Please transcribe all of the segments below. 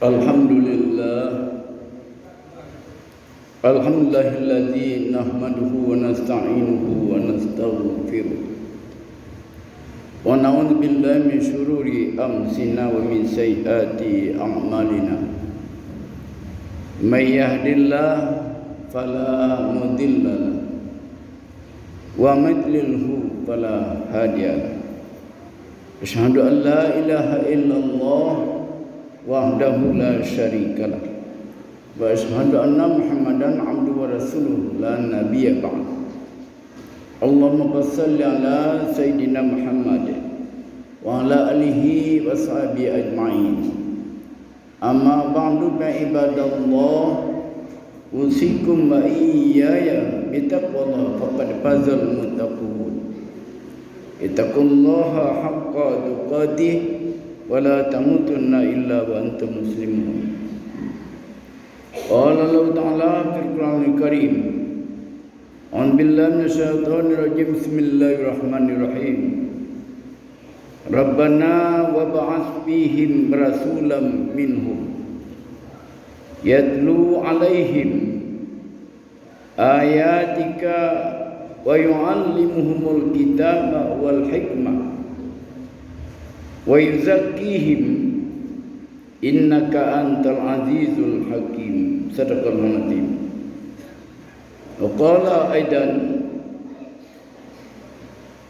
Alhamdulillah Alhamdulillahilladzi nahmaduhu wa nasta'inuhu wa nastaghfiruh wa na'udzu billahi min syururi anfusina wa min sayyiati a'malina may yahdihillahu fala mudilla lahu wa may yudlilhu fala hadiya lahu asyhadu an la ilaha illallah wahdahu la syarika lah wa asyhadu anna Muhammadan abduhu wa rasuluhu la nabiyya ba'd. Allahumma shalli ala sayyidina Muhammad wa ala alihi wa sahbihi ajma'in. Amma ba'du fa ibadallah usikum wa iyaya bitaqwallah faqad fazal muttaqun. Ittaqullaha haqqa tuqatih wa la tamutunna illa wa antum muslimun. Qala Allah Ta'ala fil Qur'anil Karim. A'udzu billahi minasyaitonir rajim. Bismillahirrahmanirrahim. Rabbana wa ba'ats fihim rasulan minhum yatlu 'alaihim ayatika wa yu'allimuhumul kitaba wal hikmah wa yuzakkihim innaka antal azizul hakim. Sadaqallahul azim. Wa qala aidan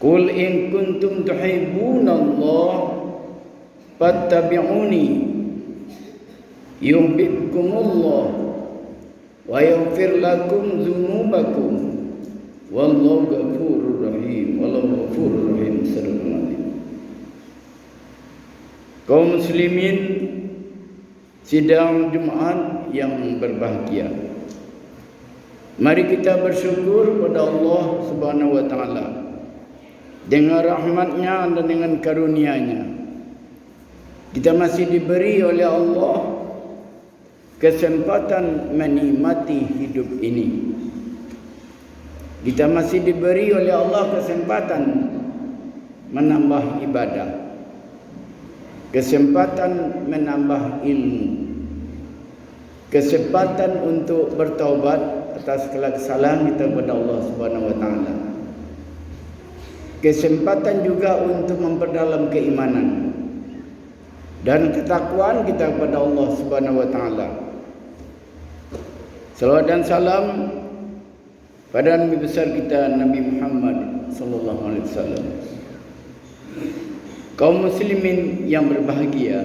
qul in kuntum tuhibbunallah fattabi'uni yuhibbukumullah wa yaghfir lakum dzunubakum wallahu ghafurur rahim. Wallahu ghafurur rahim. Sadaqallahul azim. Kaum muslimin sidang Jumaat yang berbahagia, mari kita bersyukur kepada Allah Subhanahu wa taala dengan rahmatnya dan dengan karunia-Nya. Kita masih diberi oleh Allah kesempatan menikmati hidup ini. Kita masih diberi oleh Allah kesempatan menambah ibadah, kesempatan menambah ilmu, kesempatan untuk bertaubat atas segala kesalahan kita kepada Allah Subhanahu wa taala. Kesempatan juga untuk memperdalam keimanan dan ketakwaan kita kepada Allah Subhanahu wa taala. Salawat dan salam pada Nabi besar kita Nabi Muhammad sallallahu alaihi wasallam. Kaum muslimin yang berbahagia,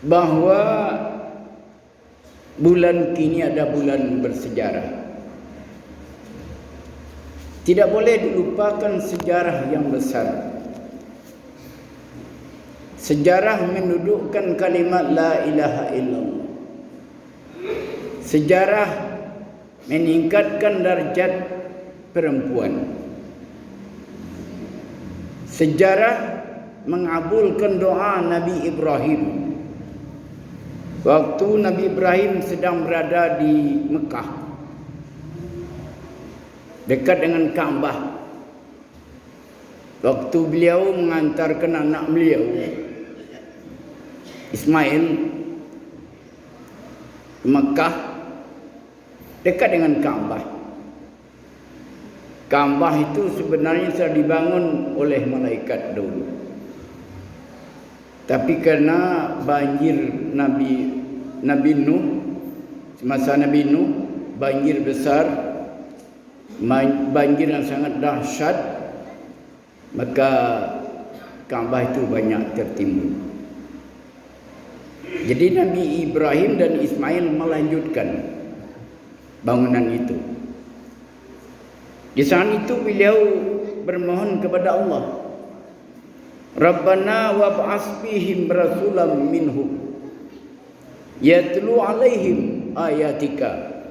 bahwa bulan kini ada bulan bersejarah. Tidak boleh dilupakan sejarah yang besar. Sejarah mendudukkan kalimat la ilaha illallah. Sejarah meningkatkan darjat perempuan. Sejarah mengabulkan doa Nabi Ibrahim waktu Nabi Ibrahim sedang berada di Mekah dekat dengan Kaabah. Waktu beliau mengantarkan anak beliau Ismail ke Mekah dekat dengan Kaabah. Kaabah itu sebenarnya sudah dibangun oleh malaikat dulu. Tapi karena banjir Nabi Nuh, semasa Nabi Nuh, banjir besar, banjir yang sangat dahsyat, maka Kaabah itu banyak tertimbun. Jadi Nabi Ibrahim dan Ismail melanjutkan bangunan itu. Di saat itu beliau bermohon kepada Allah, Rabbana wa ba'ats fihim rasulan minhum yatlu 'alaihim ayatika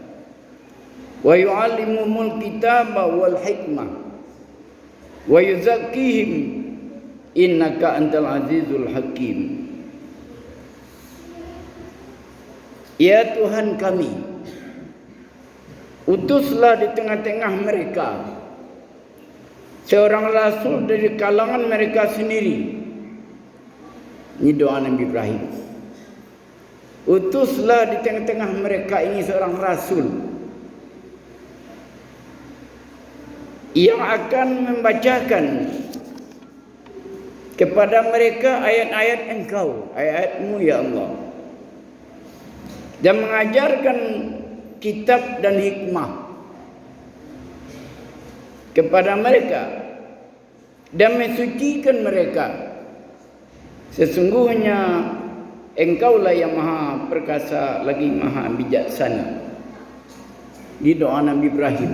wa yu'allimuhumul kitaba wal hikmah wa yuzakkihim innaka antal azizul hakim. Ya Tuhan kami, utuslah di tengah-tengah mereka seorang rasul dari kalangan mereka sendiri Ini doa Nabi Ibrahim. Utuslah di tengah-tengah mereka ini seorang rasul yang akan membacakan kepada mereka ayat-ayat Engkau, ayat-ayat-Mu ya Allah, dan mengajarkan kitab dan hikmah kepada mereka dan mensucikan mereka. Sesungguhnya Engkaulah yang maha perkasa lagi maha bijaksana. Di doa Nabi Ibrahim.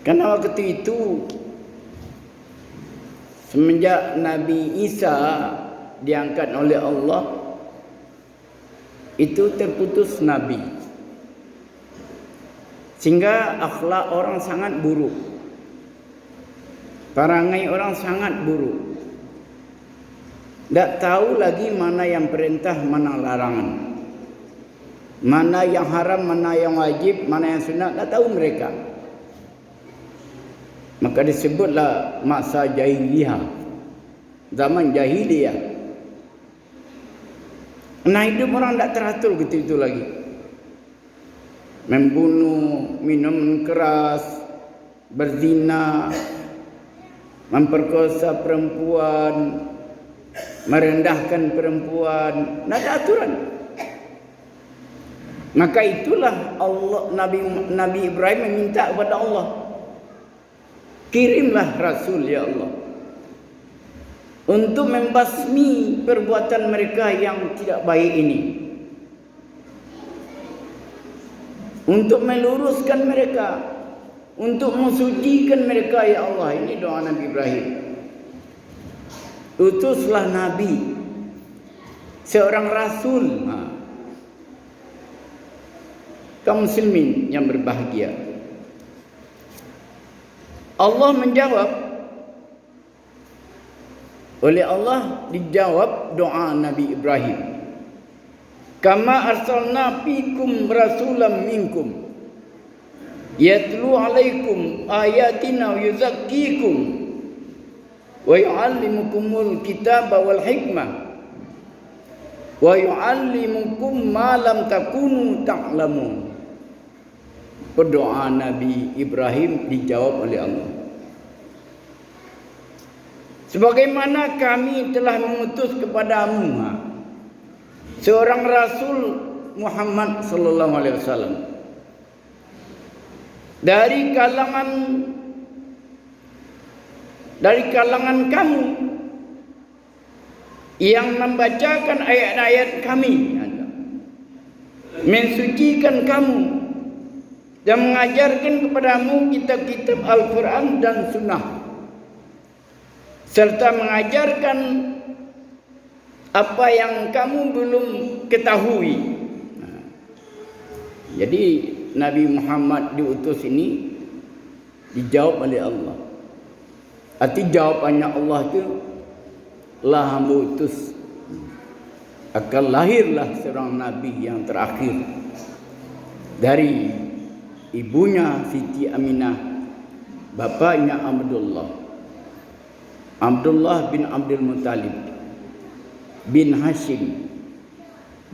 Karena waktu itu semenjak Nabi Isa diangkat oleh Allah, itu terputus Nabi. Sehingga akhlak orang sangat buruk. Perangai orang sangat buruk. Tak tahu lagi mana yang perintah, mana larangan. Mana yang haram, mana yang wajib, mana yang sunat. Tak tahu mereka. Maka disebutlah masa jahiliyah. Zaman jahiliyah. Nah, hidup orang tak teratur gitu-gitu lagi. Membunuh, minum keras, berzina, memperkosa perempuan, merendahkan perempuan, tak ada aturan. Maka itulah Allah, Nabi Ibrahim meminta kepada Allah, kirimlah Rasul ya Allah, untuk membasmi perbuatan mereka yang tidak baik ini, untuk meluruskan mereka, untuk mensucikan mereka ya Allah. Ini doa Nabi Ibrahim. Utuslah Nabi, seorang Rasul. Kaum muslimin yang berbahagia, Allah menjawab, oleh Allah dijawab doa Nabi Ibrahim. Kama arsalna fikum rasulam minkum yatlu alaikum ayatina wa yuzakkikum wa yu'allimukumul kitaba wal hikmah wa yu'allimukum ma lam takunu ta'lamun. Berdoa Nabi Ibrahim dijawab oleh Allah. Sebagaimana kami telah mengutus kepadamu seorang Rasul Muhammad sallallahu alaihi wasallam dari kalangan kamu yang membacakan ayat-ayat kami, mensucikan kamu dan mengajarkan kepadamu kitab-kitab Al-Quran dan Sunnah, serta mengajarkan apa yang kamu belum ketahui. Jadi Nabi Muhammad diutus ini dijawab oleh Allah. Arti jawabannya Allah itu, lah hamba utus, akan lahirlah seorang Nabi yang terakhir dari ibunya Siti Aminah, bapaknya Abdullah bin Abdul Muttalib bin Hashim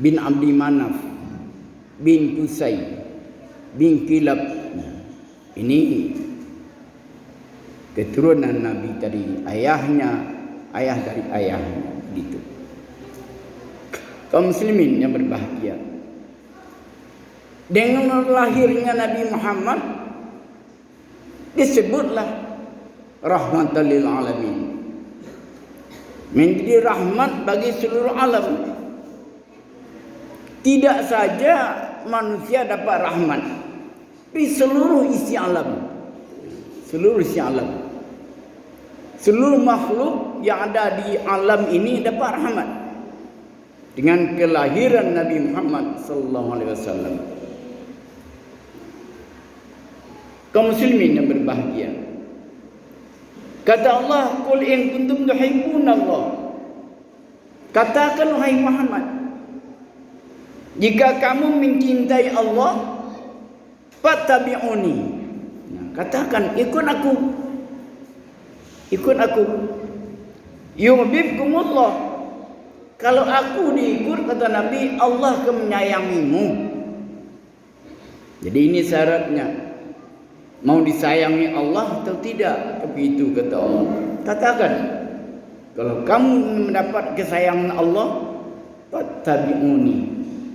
bin Abdi Manaf bin Qusay bin Kilab. Ini keturunan Nabi tadi, ayah dari ayahnya, gitu. Kaum muslimin yang berbahagia, dengan lahirnya Nabi Muhammad disebutlah rahmatan lil alamin, menjadi rahmat bagi seluruh alam. Tidak saja manusia dapat rahmat, tapi seluruh isi alam, seluruh makhluk yang ada di alam ini dapat rahmat dengan kelahiran Nabi Muhammad sallallahu alaihi wasallam. Kaum muslimin yang berbahagia, kata Allah, qul in kuntum tuhibbunallah, katakan wahai Muhammad, jika kamu mencintai Allah, fattabi'uni, katakan ikut aku, yuhibbukumullah, Kalau aku diikut, kata Nabi, Allah akan menyayangimu. Jadi ini syaratnya. Mau disayangi Allah atau tidak? Tapi itu kata Allah. Katakan, kalau kamu mendapat kesayangan Allah, fattabi'uni,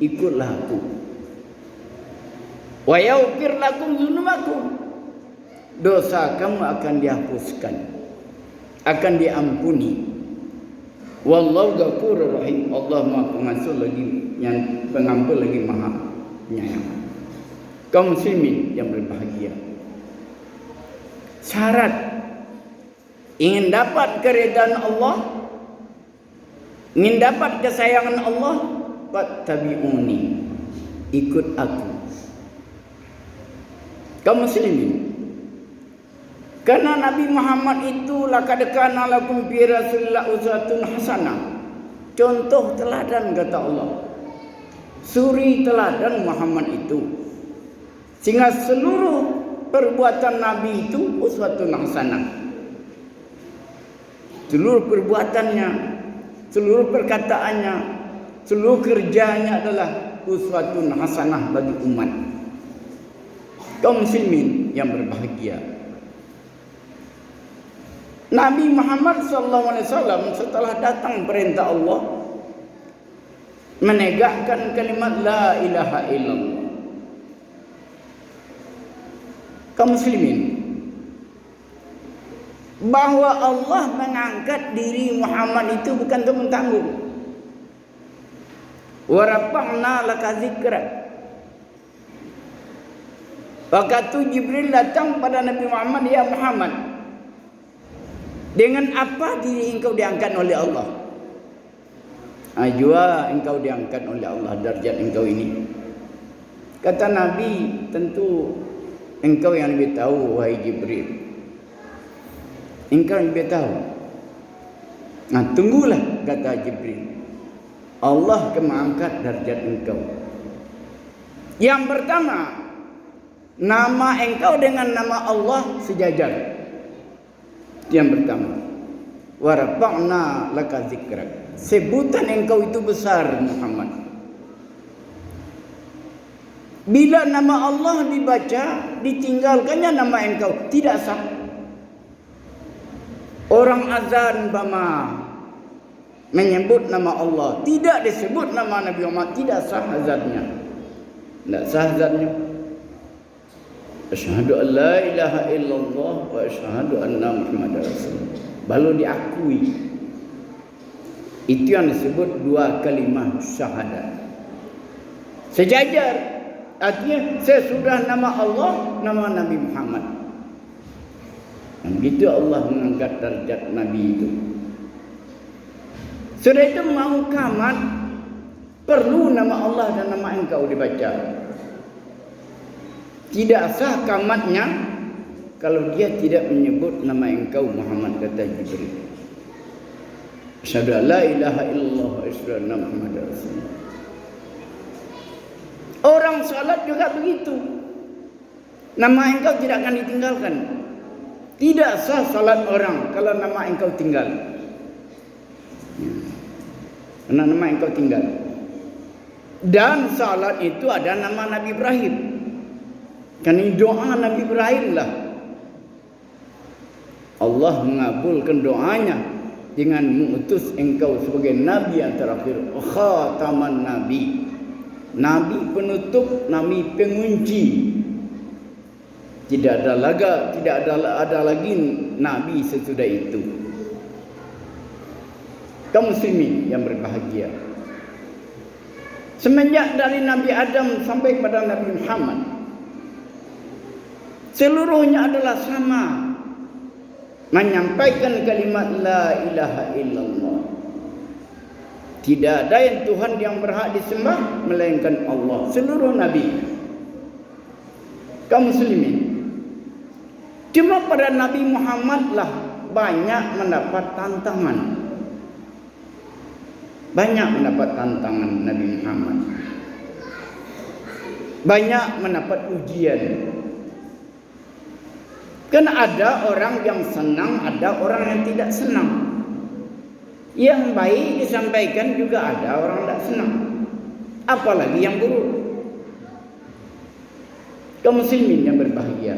ikutlah aku. Wa yaghfir lakum dzunubakum, dosa kamu akan dihapuskan, akan diampuni. Wallahu ghafurur rahim, Allah Maha Pengampun lagi, yang pengampun lagi Maha Penyayang. Kaum muslimin yang berbahagia, syarat ingin dapat keridhaan Allah, ingin dapat kesayangan Allah, fattabi'uni, ikut aku. Kaum muslimin, karena Nabi Muhammad itu laqad kana lakum fi Rasulillah uswatun hasanah, contoh teladan kata Allah, suri teladan Muhammad itu, sehingga seluruh perbuatan Nabi itu uswatun hasanah. Seluruh perbuatannya, seluruh perkataannya, seluruh kerjanya adalah uswatun hasanah bagi umat. Kaum muslimin yang berbahagia, Nabi Muhammad SAW setelah datang perintah Allah menegakkan kalimat la ilaha illallah. Kaum muslimin, bahwa Allah mengangkat diri Muhammad itu bukan tanggung-tanggung. Wa rafa'na laka dzikrak. Waktu Jibril datang pada Nabi Muhammad, ya Muhammad, dengan apa diri engkau diangkat oleh Allah? Ajwa, engkau diangkat oleh Allah, darjat engkau ini. Kata Nabi, tentu engkau yang lebih tahu, wahai Jibril. Engkau yang lebih tahu. Nah, tunggulah, kata Jibril. Allah akan mengangkat darjat engkau. Yang pertama, nama engkau dengan nama Allah sejajar. Yang pertama, wa rafa'na laka dzikrak, sebutan engkau itu besar Muhammad. Bila nama Allah dibaca, ditinggalkannya nama engkau, tidak sah. Orang azan bama menyebut nama Allah, tidak disebut nama Nabi Muhammad, tidak sah azannya. Tidak sah azannya. Asyhadu an la ilaha illallah wa asyhadu anna Muhammadar Rasulullah, baru diakui. Itu yang disebut dua kalimah syahadat. Sejajar, artinya sesudah nama Allah, nama Nabi Muhammad. Dan begitu Allah mengangkat darjat Nabi itu. Sudah itu mau kamat, perlu nama Allah dan nama engkau dibaca. Tidak sah kamatnya kalau dia tidak menyebut nama engkau Muhammad, kata Jibril. Asyhadu an la ilaha illallah wa asyhadu anna Muhammadar Rasulullah. Orang salat juga begitu. Nama engkau tidak akan ditinggalkan. Tidak sah salat orang kalau nama engkau tinggal. Karena nama engkau tinggal. Dan salat itu ada nama Nabi Ibrahim. Karena doa Nabi Ibrahim lah, Allah mengabulkan doanya dengan mengutus engkau sebagai Nabi yang terakhir, khataman Nabi, Nabi penutup, Nabi pengunci. Tidak ada lagi Nabi sesudah itu. Kaum muslimin yang berbahagia, semenjak dari Nabi Adam sampai pada Nabi Muhammad, seluruhnya adalah sama, menyampaikan kalimat la ilaha illallah. Tidak ada yang Tuhan yang berhak disembah melainkan Allah. Seluruh Nabi, kaum muslimin. Cuma pada Nabi Muhammad lah banyak mendapat tantangan. Banyak mendapat tantangan Nabi Muhammad. Banyak mendapat ujian. Kan ada orang yang senang, ada orang yang tidak senang. Yang baik disampaikan juga ada orang tak senang. Apalagi yang buruk. Kaum muslimin yang berbahagia.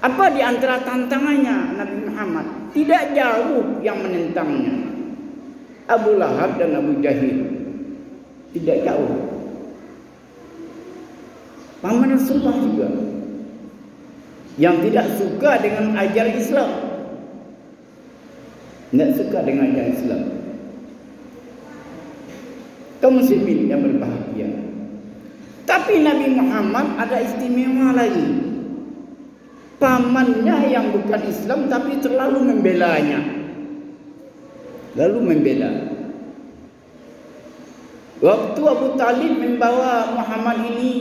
Apa di antara tantangannya Nabi Muhammad? Tidak jauh yang menentangnya. Abu Lahab dan Abu Jahil. Tidak jauh. Paman Rasulullah juga. Yang tidak suka dengan ajaran Islam. Tidak suka dengan ajaran Islam. Kaum muslimin yang berbahagia. Tapi Nabi Muhammad ada istimewa lagi. Pamannya yang bukan Islam tapi terlalu membelanya. Lalu membela. Waktu Abu Talib membawa Muhammad ini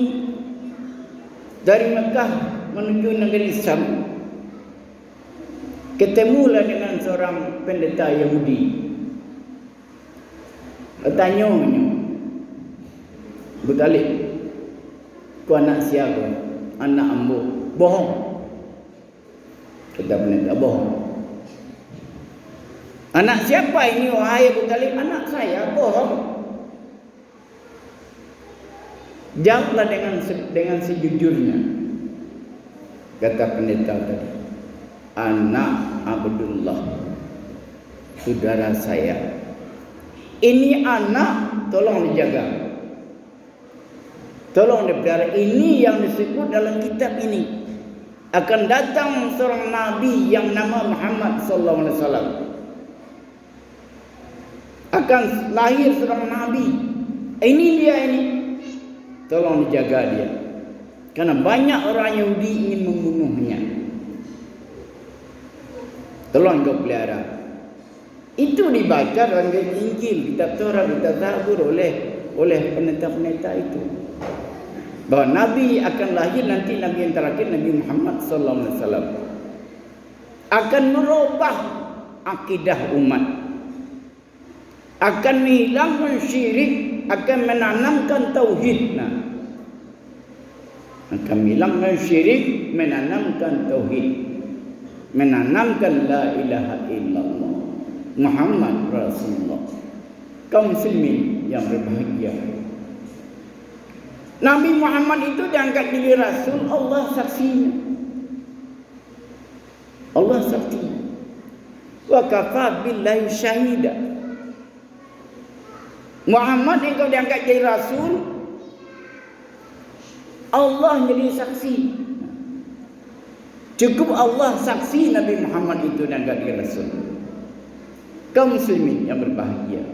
dari Mekah menuju negeri Syam, ketemulah dengan seorang pendeta Yahudi. Tanya-nya, Abu Talib, kau anak siapa? Anak ambo. Bohong. Kata pendeta, bohong. Anak siapa ini wahai Abu Talib? Anak saya. Bohong. Jawablah dengan sejujurnya. Kata pendeta tadi, anak Abdullah, saudara saya. Ini anak tolong dijaga, tolong dipelihara. Ini yang disebut dalam kitab ini. Akan datang seorang nabi yang nama Muhammad sallallahu alaihi wasallam. Akan lahir seorang nabi. Ini dia ini. Tolong dijaga dia. Karena banyak orang Yahudi ingin membunuhnya. Tolong kau pelihara. Itu dibaca dalam Injil, kitab Taurat, kitab Zabur oleh pendeta-pendeta itu. Bahawa Nabi akan lahir nanti, Nabi yang terakhir, Nabi Muhammad sallallahu alaihi wasallam akan merubah akidah umat, akan menghilangkan syirik, akan menanamkan tauhid. Akan menghilangkan syirik, menanamkan tauhid, menanamkan la ilaha illallah Muhammad Rasulullah. Kaum muslimin yang berbahagia, Nabi Muhammad itu diangkat jadi Rasul. Allah saksinya. Allah saksinya. Wa kafa billahi syahida. Muhammad engkau diangkat jadi Rasul, Allah jadi saksi. Cukup Allah saksi Nabi Muhammad itu diangkat jadi Rasul. Kaum muslimin yang berbahagia,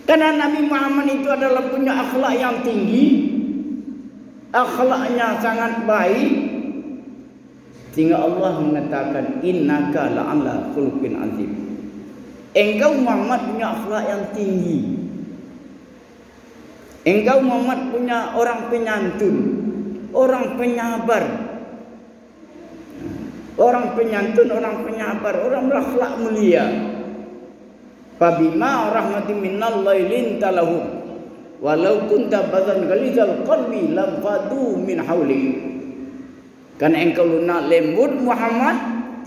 karena Nabi Muhammad itu adalah punya akhlak yang tinggi, akhlaknya sangat baik, sehingga Allah mengatakan innaka la'ala khuluqin azim. Engkau Muhammad punya akhlak yang tinggi. Engkau Muhammad punya orang penyantun, orang penyabar. Orang penyantun, orang penyabar, orang berakhlak mulia. Fabima rahmatin minallahi linta lahum walau kunta bazan ghalizal qalbi lam fadu min haulik. Karena engkau lunak lembut Muhammad,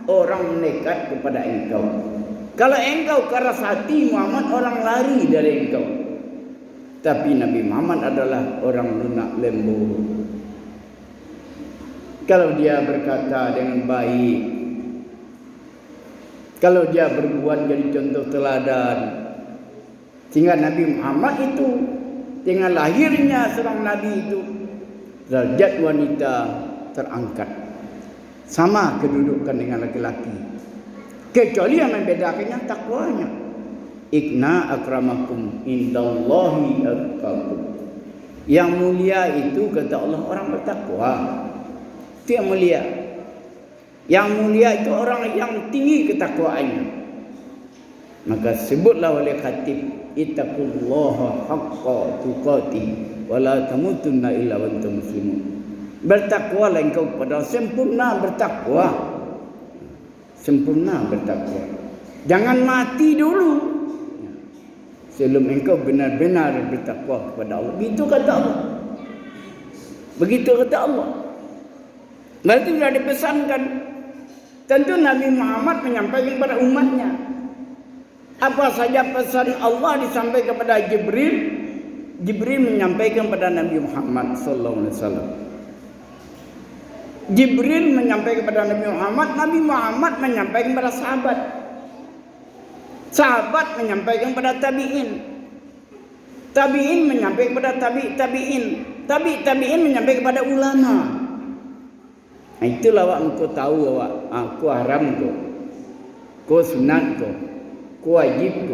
orang menekat kepada engkau. Kalau engkau keras hati Muhammad, orang lari dari engkau. Tapi Nabi Muhammad adalah orang lunak lembut. Kalau dia berkata dengan baik, kalau dia berbuat jadi contoh teladan, sehingga Nabi Muhammad itu dengan lahirnya seorang Nabi itu derajat wanita terangkat, sama kedudukan dengan laki-laki, kecuali yang membedakannya takwanya. Inna akramakum indallahi atqakum. Yang mulia itu kata Allah orang bertakwa. Itu yang mulia. Yang mulia itu orang yang tinggi ketakwaannya. Maka sebutlah oleh khatib, ittaqullaha haqqa tuqatih wa la tamutunna illa wa antum muslimun. Bertakwalah engkau kepada sempurna bertakwa. Sempurna bertakwa. Jangan mati dulu sebelum engkau benar-benar bertakwa kepada Allah. Begitu kata Allah. Begitu kata Allah. Berarti sudah dipesankan Tentu Nabi Muhammad menyampaikan kepada umatnya. Apa saja pesan Allah disampaikan kepada Jibril, Jibril menyampaikan kepada Nabi Muhammad sallallahu alaihi wasallam. Jibril menyampaikan kepada Nabi Muhammad, Nabi Muhammad menyampaikan kepada sahabat. Sahabat menyampaikan kepada tabi'in. Tabi'in menyampaikan kepada tabi'in. Tabi'in menyampaikan kepada ulama. Nah, itulah awak engkau tahu awak, aku haram kau sunat kau wajib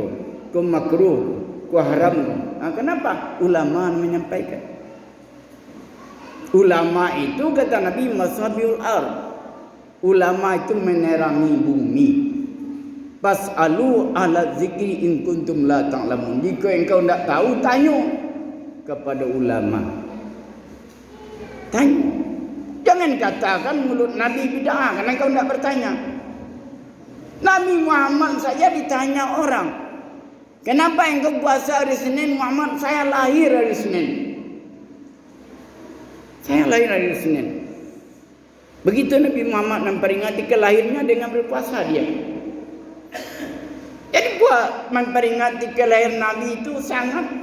kau makruh kau haram kau. Kenapa? Ulama menyampaikan. Ulama itu kata Nabi mashabiul ard. Ulama itu menerangi bumi. Fas'alu ahla zikri in kuntum la ta'lamun. Jika engkau tidak tahu, tanya kepada ulama. Tanya. Jangan katakan mulut Nabi bid'ah karena engkau tidak bertanya. Nabi Muhammad saja ditanya orang. Kenapa engkau puasa hari Senin? Muhammad, saya lahir hari Senin. Saya lahir hari Senin. Begitu Nabi Muhammad memperingati kelahirannya dengan berpuasa dia. Jadi buat memperingati kelahiran Nabi itu sangat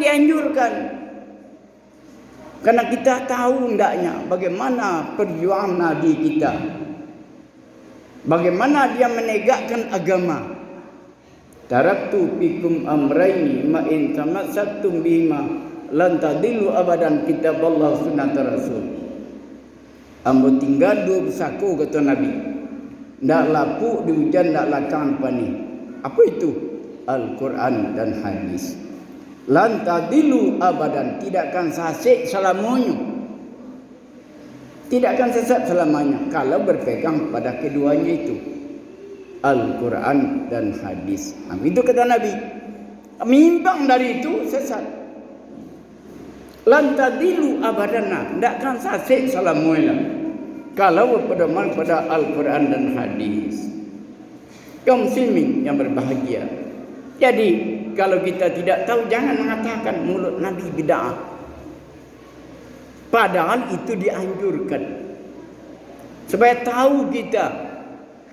dianjurkan. Karena kita tahu hendaknya bagaimana perjuangan Nabi kita. Bagaimana dia menegakkan agama. Taraktu fikum amrayni ma in tamassaktum bihima lan tadillu abadan kitaballah sunnat rasul. Ambo tinggal dua besaku kata Nabi. Ndak lapu di hujan, ndak lakang pani. Apa itu? Al-Quran dan hadis. Lan tadilu abadan, tidak akan sesat selamanya. Tidak akan sesat selamanya kalau berpegang pada keduanya itu. Al-Quran dan hadis. Itu kata Nabi. Menyimpang dari itu sesat. Lan tadilu abadan, tidak akan sesat selamanya kalau berpedoman pada Al-Quran dan hadis. Kaum muslimin yang berbahagia. Jadi kalau kita tidak tahu, jangan mengatakan mulut Nabi bid'ah. Padahal itu dianjurkan. Supaya tahu kita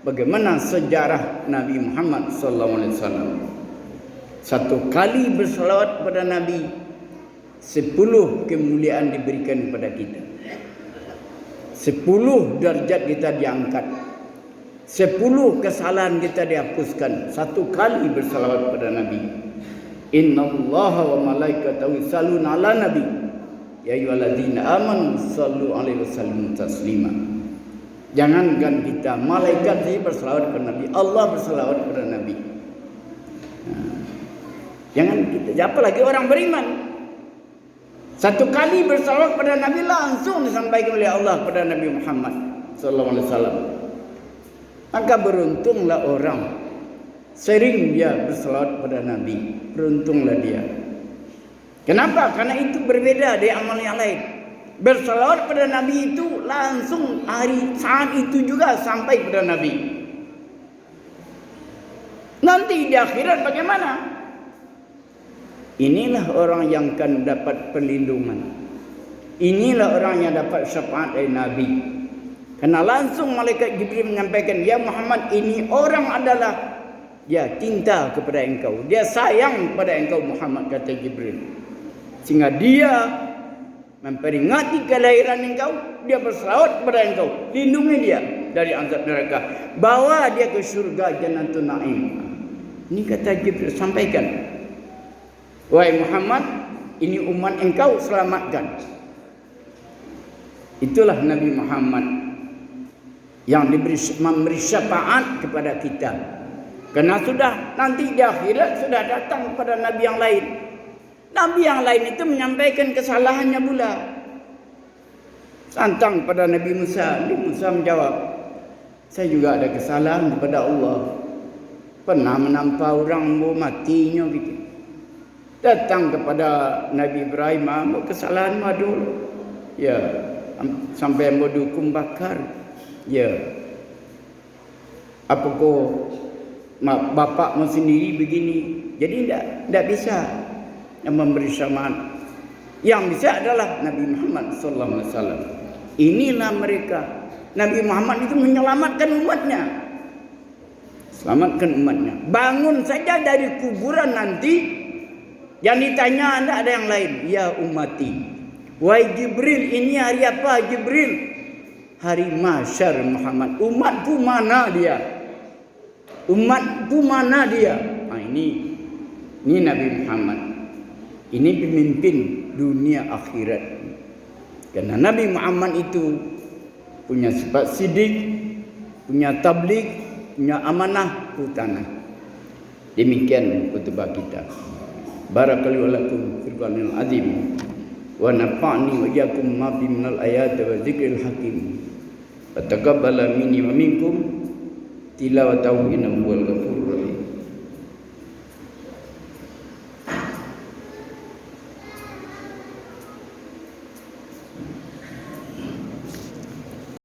bagaimana sejarah Nabi Muhammad SAW. Satu kali berselawat pada Nabi, 10 kemuliaan diberikan kepada kita. 10 darjat kita diangkat. 10 kesalahan kita dihapuskan. Satu kali berselawat pada Nabi. Innallaha wa malaikatahu yusalluna ala nabi. Ya ayyuhalladzina amanu sallu alaihi wasallimu taslima. Jangankan kita, malaikat saja berselawat kepada Nabi. Allah berselawat kepada Nabi. Jangan kita, apalagi orang beriman. Satu kali bersalawat pada Nabi langsung disampaikan oleh Allah kepada Nabi Muhammad sallallahu alaihi wasallam. Maka beruntunglah orang sering dia bersalawat pada Nabi. Beruntunglah dia. Kenapa? Karena itu berbeda dari amal yang lain. Bersalawat pada Nabi itu langsung saat itu juga sampai kepada Nabi. Nanti di akhirat bagaimana? Inilah orang yang akan dapat perlindungan. Inilah orang yang dapat syafaat dari Nabi. Karena langsung malaikat Jibril menyampaikan, ya Muhammad, ini orang adalah dia cinta kepada engkau. Dia sayang kepada engkau Muhammad, kata Jibril. Sehingga dia memperingati kelahiran engkau, dia berselawat kepada engkau, lindungi dia dari azab neraka, bawa dia ke surga Jannatul Naim. Ini kata Jibril, sampaikan, wahai Muhammad, ini umat engkau, selamatkan. Itulah Nabi Muhammad yang memberi syafaat kepada kita. Karena sudah nanti di akhirat sudah datang kepada Nabi yang lain. Nabi yang lain itu menyampaikan kesalahannya pula. Santang pada Nabi Musa. Nabi Musa menjawab, saya juga ada kesalahan kepada Allah. Pernah menampak orang mau matinya gitu. Datang kepada Nabi Ibrahim, mau kesalahan dulu. Ya, sampai mau dihukum bakar. Ya. Apa kau bapakmu sendiri begini? Jadi tidak bisa yang memberi syafaat. Yang bisa adalah Nabi Muhammad sallallahu alaihi wasallam. Inilah mereka Nabi Muhammad itu menyelamatkan umatnya. Selamatkan umatnya. Bangun saja dari kuburan nanti, yang ditanya anda ada yang lain. Ya ummati. Wahai Jibril, ini hari apa Jibril? Hari mahsyar Muhammad. Umatku mana dia? Umatku mana dia? Nah, ini Nabi Muhammad. Ini pemimpin dunia akhirat. Karena Nabi Muhammad itu punya sifat sidik, punya tabligh, punya amanah utanah. Demikian khutbah kita. Barakallahu lakum fil Qur'anil azim wa nafa'ni wa iyyakum ma fi minal ayati wa dzikril hakim. Wa taqabbala minni wa minkum tilawatahu innahu huwal ghafurur